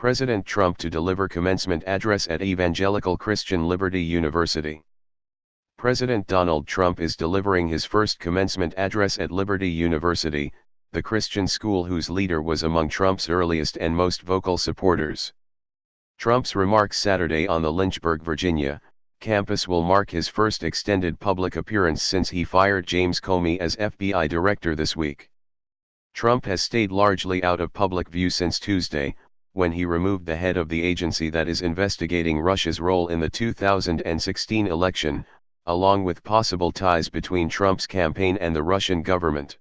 President Trump to deliver commencement address at Evangelical Christian Liberty University. President Donald Trump is delivering his first commencement address at Liberty University, the Christian school whose leader was among Trump's earliest and most vocal supporters. Trump's remarks Saturday on the Lynchburg, Virginia, campus will mark his first extended public appearance since he fired James Comey as FBI director this week. Trump has stayed largely out of public view since Tuesday, when he removed the head of the agency that is investigating Russia's role in the 2016 election, along with possible ties between Trump's campaign and the Russian government.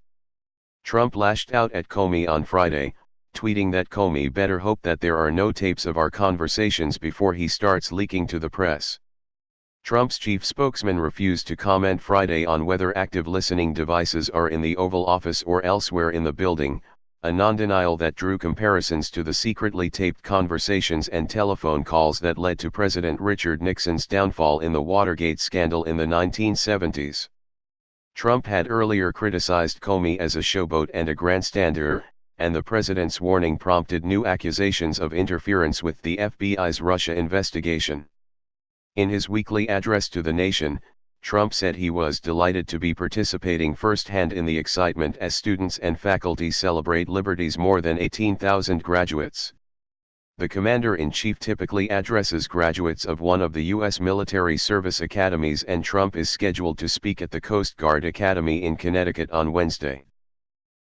Trump lashed out at Comey on Friday, tweeting that Comey better hope that there are no tapes of our conversations before he starts leaking to the press. Trump's chief spokesman refused to comment Friday on whether active listening devices are in the Oval Office or elsewhere in the building, a non-denial that drew comparisons to the secretly taped conversations and telephone calls that led to President Richard Nixon's downfall in the Watergate scandal in the 1970s. Trump had earlier criticized Comey as a showboat and a grandstander, and the president's warning prompted new accusations of interference with the FBI's Russia investigation. In his weekly address to the nation, Trump said he was delighted to be participating firsthand in the excitement as students and faculty celebrate Liberty's more than 18,000 graduates. The commander-in-chief typically addresses graduates of one of the U.S. military service academies, and Trump is scheduled to speak at the Coast Guard Academy in Connecticut on Wednesday.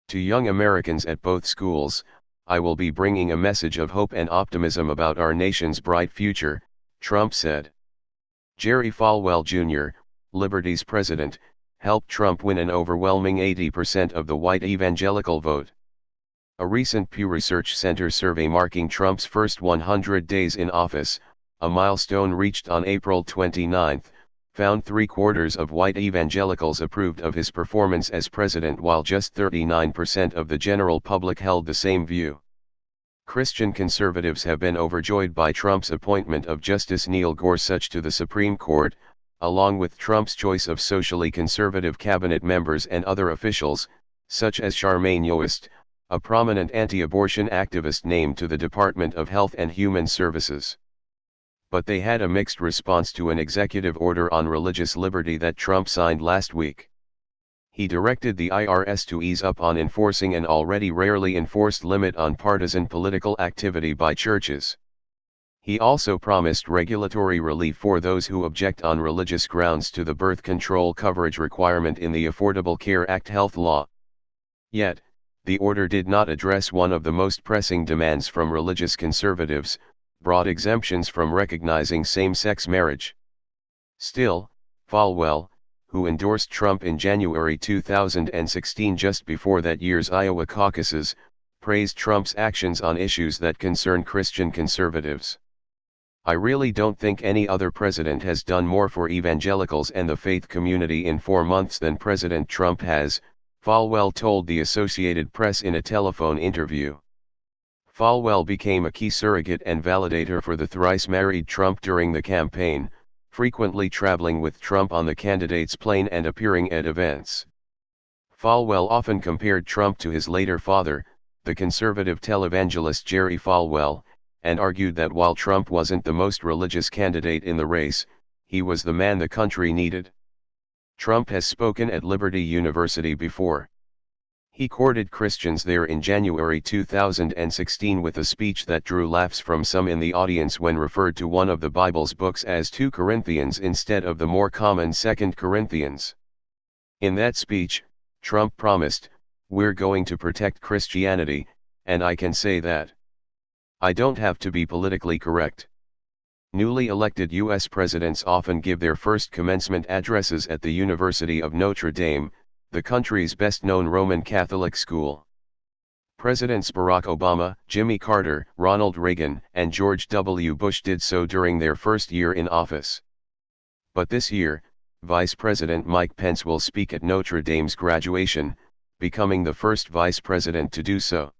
To young Americans at both schools, I will be bringing a message of hope and optimism about our nation's bright future, Trump said. Jerry Falwell Jr., Liberty's president, helped Trump win an overwhelming 80% of the white evangelical vote. A recent Pew Research Center survey marking Trump's first 100 days in office, a milestone reached on April 29, found 3/4 of white evangelicals approved of his performance as president, while just 39% of the general public held the same view. Christian conservatives have been overjoyed by Trump's appointment of Justice Neil Gorsuch to the Supreme Court, along with Trump's choice of socially conservative cabinet members and other officials, such as Charmaine Yost, a prominent anti-abortion activist named to the Department of Health and Human Services. But they had a mixed response to an executive order on religious liberty that Trump signed last week. He directed the IRS to ease up on enforcing an already rarely enforced limit on partisan political activity by churches. He also promised regulatory relief for those who object on religious grounds to the birth control coverage requirement in the Affordable Care Act health law. Yet, the order did not address one of the most pressing demands from religious conservatives: broad exemptions from recognizing same-sex marriage. Still, Falwell, who endorsed Trump in January 2016 just before that year's Iowa caucuses, praised Trump's actions on issues that concern Christian conservatives. I really don't think any other president has done more for evangelicals and the faith community in 4 months than President Trump has, Falwell told the Associated Press in a telephone interview. Falwell became a key surrogate and validator for the thrice-married Trump during the campaign, frequently traveling with Trump on the candidate's plane and appearing at events. Falwell often compared Trump to his later father, the conservative televangelist Jerry Falwell, and argued that while Trump wasn't the most religious candidate in the race, he was the man the country needed. Trump has spoken at Liberty University before. He courted Christians there in January 2016 with a speech that drew laughs from some in the audience when referred to one of the Bible's books as 2 Corinthians instead of the more common 2 Corinthians. In that speech, Trump promised, "We're going to protect Christianity, and I can say that. I don't have to be politically correct." Newly elected U.S. presidents often give their first commencement addresses at the University of Notre Dame, the country's best-known Roman Catholic school. Presidents Barack Obama, Jimmy Carter, Ronald Reagan, and George W. Bush did so during their first year in office. But this year, Vice President Mike Pence will speak at Notre Dame's graduation, becoming the first vice president to do so.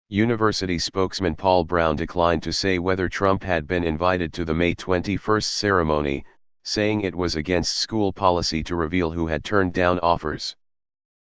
University spokesman Paul Brown declined to say whether Trump had been invited to the May 21 ceremony, saying it was against school policy to reveal who had turned down offers.